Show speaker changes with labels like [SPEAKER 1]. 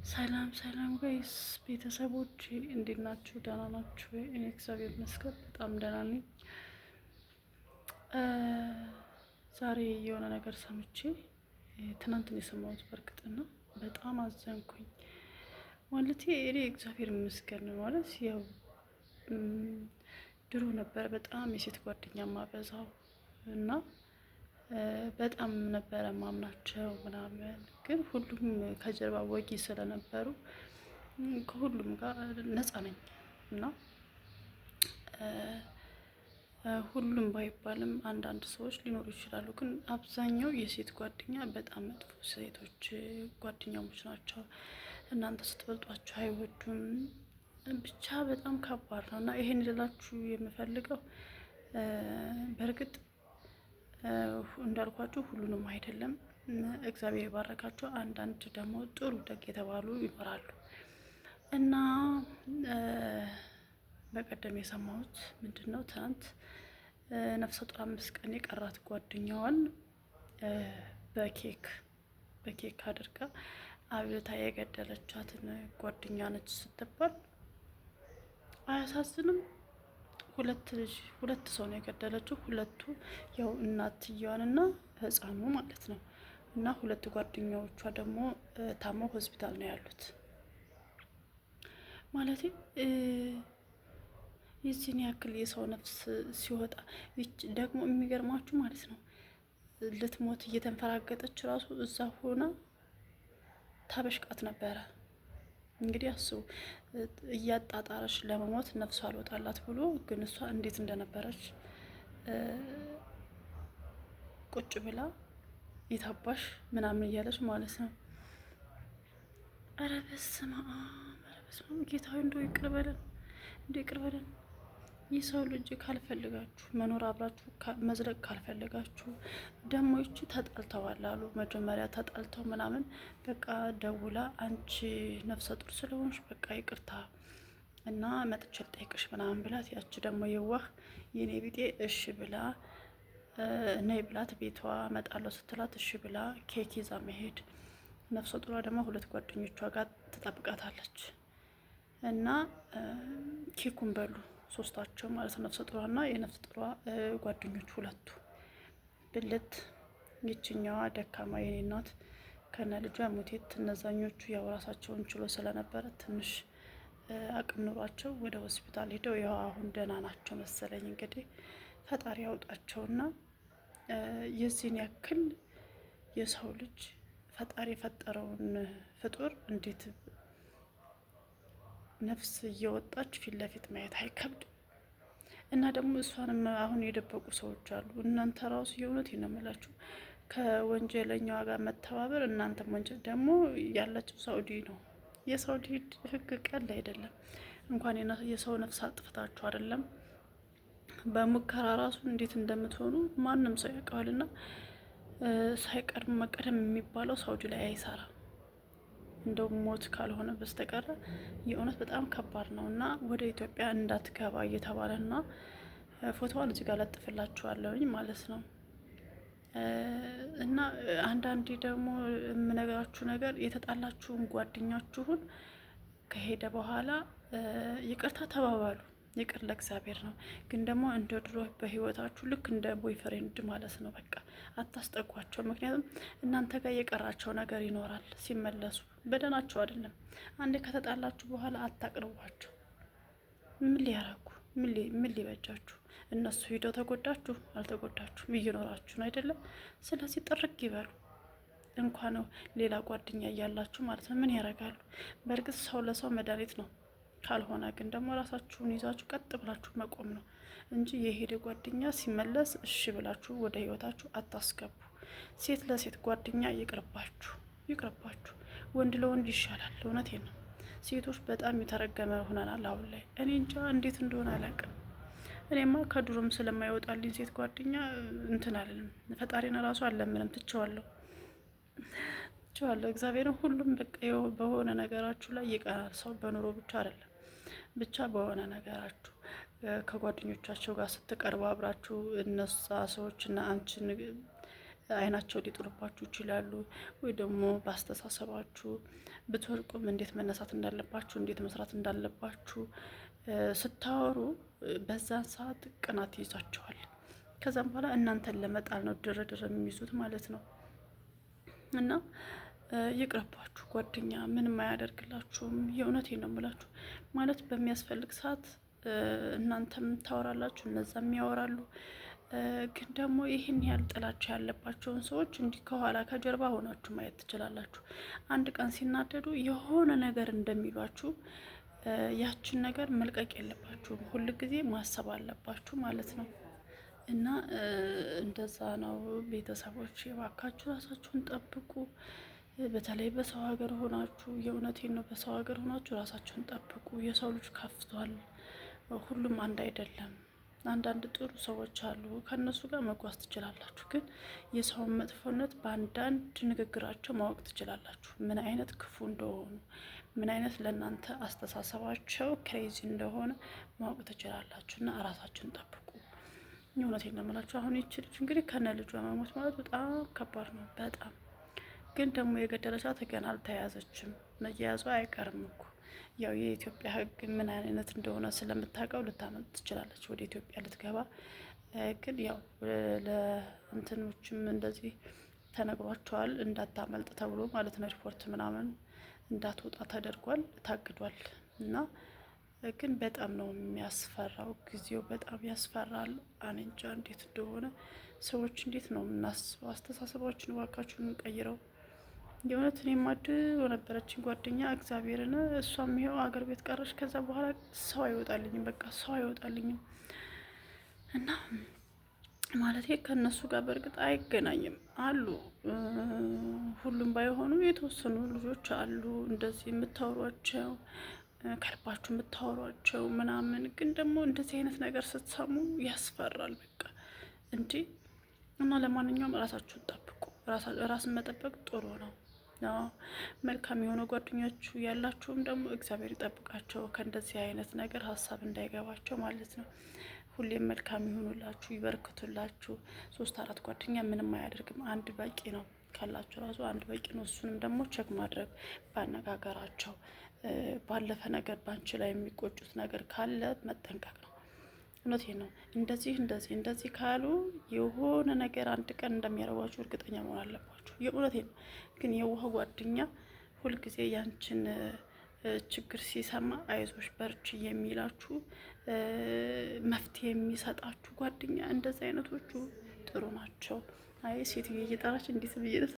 [SPEAKER 1] ሰላም ሰላም ጋይስ ቤተሰቦች እንዴት ናችሁ? ደህና ናችሁ? እኔ እግዚአብሔር ይመስገን በጣም ደህና ነኝ። ዛሬ የሆነ ነገር ሰምቼ ትናንት ነው የሰማሁት። በእርግጥና በጣም አዘንኩኝ። ማለት እኔ እግዚአብሔር ይመስገን ማለት ያው ድሮ ነበረ በጣም የሴት ጓደኛ ማበዛው እና በጣም ነበረ ማምናቸው ምናምን፣ ግን ሁሉም ከጀርባ ወጊ ስለነበሩ ከሁሉም ጋር ነፃ ነኝ እና ሁሉም ባይባልም አንዳንድ ሰዎች ሊኖሩ ይችላሉ። ግን አብዛኛው የሴት ጓደኛ በጣም መጥፎ ሴቶች ጓደኛሞች ናቸው። እናንተ ስትበልጧቸው አይወዱም። ብቻ በጣም ከባድ ነው እና ይሄን ልላችሁ የምፈልገው በእርግጥ እንዳልኳችሁ ሁሉንም አይደለም። እግዚአብሔር የባረካቸው አንዳንድ ደግሞ ጥሩ ደግ የተባሉ ይኖራሉ እና በቀደም የሰማሁት ምንድን ነው፣ ትናንት ነፍሰ ጡር 5 ቀን የቀራት ጓደኛዋን በኬክ አድርጋ አብልታ የገደለቻትን ጓደኛ ነች ስትባል አያሳዝንም? ሁለት ሰው ነው የገደለችው። ሁለቱ ያው እናትየዋንና ህፃኑ ማለት ነው። እና ሁለት ጓደኛዎቿ ደግሞ ታመው ሆስፒታል ነው ያሉት። ማለት የዚህን ያክል የሰው ነፍስ ሲወጣ ደግሞ የሚገርማችሁ ማለት ነው ልትሞት እየተንፈራገጠች ራሱ እዛ ሆና ታበሽቃት ነበረ። እንግዲህ አስቡ፣ እያጣጣረች ለመሞት ነፍሷ አልወጣላት ብሎ፣ ግን እሷ እንዴት እንደነበረች ቁጭ ብላ የታባሽ ምናምን እያለች ማለት ነው። ኧረ በስመ አብ ጌታዊ፣ እንደው ይቅር በለን፣ እንደው ይቅር በለን። የሰው ልጅ ካልፈልጋችሁ መኖር አብራችሁ መዝለቅ ካልፈልጋችሁ ደግሞ ይቺ ተጣልተዋል አሉ። መጀመሪያ ተጣልተው ምናምን በቃ ደውላ አንቺ ነፍሰ ጡር ስለሆንሽ በቃ ይቅርታ እና መጥቼ ልጠይቅሽ ምናምን ብላት፣ ያቺ ደግሞ የዋህ የኔ ቢጤ እሺ ብላ ነይ ብላት ቤቷ መጣለው ስትላት እሺ ብላ ኬክ ይዛ መሄድ። ነፍሰ ጡሯ ደግሞ ሁለት ጓደኞቿ ጋር ትጠብቃታለች እና ኬኩን በሉ ሶስታቸው ማለት ነው። ነፍሰ ጡሯና የነፍሰ ጡሯ ጓደኞች ሁለቱ ብልት። ይችኛዋ ደካማ የኔ እናት ከነ ልጇ ሙቴት። እነዛኞቹ ያው ራሳቸውን ችሎ ስለነበረ ትንሽ አቅም ኑሯቸው ወደ ሆስፒታል ሄደው ያው አሁን ደህና ናቸው መሰለኝ። እንግዲህ ፈጣሪ ያውጣቸውና የዚህን ያክል የሰው ልጅ ፈጣሪ የፈጠረውን ፍጡር እንዴት ነፍስ እየወጣች ፊት ለፊት ማየት አይከብድም? እና ደግሞ እሷንም አሁን የደበቁ ሰዎች አሉ። እናንተ ራሱ የእውነት ነው የምላችሁ ከወንጀለኛዋ ጋር መተባበር። እናንተም ወንጀል ደግሞ ያላችሁ ሳኡዲ ነው። የሳኡዲ ሕግ ቀል አይደለም። እንኳን የሰው ነፍስ አጥፍታችሁ አይደለም በሙከራ ራሱ እንዴት እንደምትሆኑ ማንም ሰው ያውቀዋልና ሳይቀድም መቀደም የሚባለው ሳኡዲ ላይ አይሰራም። እንደው ሞት ካልሆነ በስተቀር የእውነት በጣም ከባድ ነው እና ወደ ኢትዮጵያ እንዳትገባ እየተባለና ፎቶዋን እዚህ ጋር ለጥፍላችኋለሁኝ ማለት ነው። እና አንዳንዴ ደግሞ የምነግራችሁ ነገር የተጣላችሁን ጓደኛችሁን ከሄደ በኋላ ይቅርታ ተባባሉ። ይቅር ለእግዚአብሔር ነው። ግን ደግሞ እንደ ድሮ በህይወታችሁ ልክ እንደ ቦይፍሬንድ ማለት ነው በቃ አታስጠጓቸው። ምክንያቱም እናንተ ጋር የቀራቸው ነገር ይኖራል። ሲመለሱ በደናቸው አይደለም። አንዴ ከተጣላችሁ በኋላ አታቅርቧቸው። ምን ሊያረጉ ምን ሊበጃችሁ? እነሱ ሂደው ተጎዳችሁ አልተጎዳችሁም እየኖራችሁ ነው አይደለም። ስለዚህ ጥርግ ይበሉ። እንኳን ሌላ ጓደኛ እያላችሁ ማለት ነው ምን ያደርጋሉ? በእርግጥ ሰው ለሰው መድኃኒት ነው። ካልሆነ ግን ደግሞ ራሳችሁን ይዛችሁ ቀጥ ብላችሁ መቆም ነው እንጂ የሄደ ጓደኛ ሲመለስ እሺ ብላችሁ ወደ ህይወታችሁ አታስገቡ። ሴት ለሴት ጓደኛ ይቅርባችሁ። ወንድ ለወንድ ይሻላል። እውነቴን ነው። ሴቶች በጣም የተረገመ ሆነናል አሁን ላይ። እኔ እንጃ እንዴት እንደሆነ አላውቅም። እኔማ ከዱሮም ስለማይወጣልኝ ሴት ጓደኛ እንትን አልልም። ፈጣሪን ራሱ አለምንም ትቼዋለሁ። እግዚአብሔርን ሁሉም በቃ በሆነ ነገራችሁ ላይ ይቀራል። ሰው በኑሮ ብቻ አይደለም፣ ብቻ በሆነ ነገራችሁ ከጓደኞቻቸው ጋር ስትቀርቡ አብራችሁ እነሳ ሰዎች እና አንቺን አይናቸው ሊጥሉባችሁ ይችላሉ። ወይ ደግሞ በአስተሳሰባችሁ ብትወርቁም እንዴት መነሳት እንዳለባችሁ፣ እንዴት መስራት እንዳለባችሁ ስታወሩ በዛን ሰዓት ቅናት ይይዛቸዋል። ከዛም በኋላ እናንተን ለመጣል ነው ድርድር የሚይዙት ማለት ነው። እና ይቅርባችሁ። ጓደኛ ምንም አያደርግላችሁም። የእውነቴን ነው የምላችሁ። ማለት በሚያስፈልግ ሰዓት እናንተም ታወራላችሁ፣ እነዛም ያወራሉ። ግን ደግሞ ይህን ያህል ጥላቻ ያለባቸውን ሰዎች እንዲህ ከኋላ ከጀርባ ሆናችሁ ማየት ትችላላችሁ። አንድ ቀን ሲናደዱ የሆነ ነገር እንደሚሏችሁ ያችን ነገር መልቀቅ የለባችሁም። ሁል ጊዜ ማሰብ አለባችሁ ማለት ነው። እና እንደዛ ነው ቤተሰቦች፣ የባካችሁ ራሳችሁን ጠብቁ። በተለይ በሰው ሀገር ሆናችሁ፣ የእውነቴን ነው፣ በሰው ሀገር ሆናችሁ ራሳችሁን ጠብቁ። የሰው ልጅ ከፍቷል። ሁሉም አንድ አይደለም። አንዳንድ ጥሩ ሰዎች አሉ፣ ከእነሱ ጋር መጓዝ ትችላላችሁ። ግን የሰውን መጥፎነት በአንዳንድ ንግግራቸው ማወቅ ትችላላችሁ፣ ምን አይነት ክፉ እንደሆኑ፣ ምን አይነት ለእናንተ አስተሳሰባቸው ክሬዚ እንደሆነ ማወቅ ትችላላችሁ። እና ራሳችሁን ጠብቁ። እውነቴን ነው የምላችሁ። አሁን ይቺ ልጅ እንግዲህ ከነ ልጇ መሞት ማለት በጣም ከባድ ነው። በጣም ግን ደግሞ የገደለቻት ገና አልተያዘችም። መያያዟ አይቀርም እኮ ያው የኢትዮጵያ ሕግ ምን አይነት እንደሆነ ስለምታውቀው ልታመልጥ ትችላለች፣ ወደ ኢትዮጵያ ልትገባ። ግን ያው ለእንትኖችም እንደዚህ ተነግሯቸዋል እንዳታመልጥ ተብሎ ማለት ነው። ሪፖርት ምናምን እንዳትወጣ ተደርጓል፣ ታግዷል። እና ግን በጣም ነው የሚያስፈራው። ጊዜው በጣም ያስፈራል። አንንጃ እንዴት እንደሆነ ሰዎች እንዴት ነው የምናስበው? አስተሳሰባችን እባካችሁን እንቀይረው። የእውነት እኔ ማድሮ ነበረችኝ ጓደኛ እግዚአብሔርን፣ እሷም ይኸው አገር ቤት ቀረች። ከዛ በኋላ ሰው አይወጣልኝም፣ በቃ ሰው አይወጣልኝም። እና ማለት ከእነሱ ጋር በእርግጥ አይገናኝም አሉ፣ ሁሉም ባይሆኑ የተወሰኑ ልጆች አሉ እንደዚህ የምታወሯቸው ከልባችሁ የምታወሯቸው ምናምን። ግን ደግሞ እንደዚህ አይነት ነገር ስትሰሙ ያስፈራል በቃ እንጂ። እና ለማንኛውም ራሳችሁን ጠብቁ። ራስን መጠበቅ ጥሩ ነው። መልካም የሆነ ጓደኞቹ ያላችሁም ደግሞ እግዚአብሔር ይጠብቃቸው፣ ከእንደዚህ አይነት ነገር ሀሳብ እንዳይገባቸው ማለት ነው። ሁሌም መልካም ይሆኑላችሁ፣ ይበርክቱላችሁ። 3-4 ጓደኛ ምንም አያደርግም፣ አንድ በቂ ነው። ካላችሁ ራሱ አንድ በቂ ነው። እሱንም ደግሞ ቸክ ማድረግ ባነጋገራቸው፣ ባለፈ ነገር ባንቺ ላይ የሚቆጩት ነገር ካለ መጠንቀቅ ነው። እውነቴ ነው። እንደዚህ ካሉ የሆነ ነገር አንድ ቀን እንደሚያረጓችሁ እርግጠኛ መሆን አለባችሁ። የእውነቴ ነው። ግን የውሃ ጓደኛ ሁልጊዜ ያንችን ችግር ሲሰማ አይዞሽ በርቺ የሚላችሁ መፍትሄ የሚሰጣችሁ ጓደኛ፣ እንደዚህ አይነቶቹ ጥሩ ናቸው። አይ ሴትዮ እየጠራች እንዴት ብዬ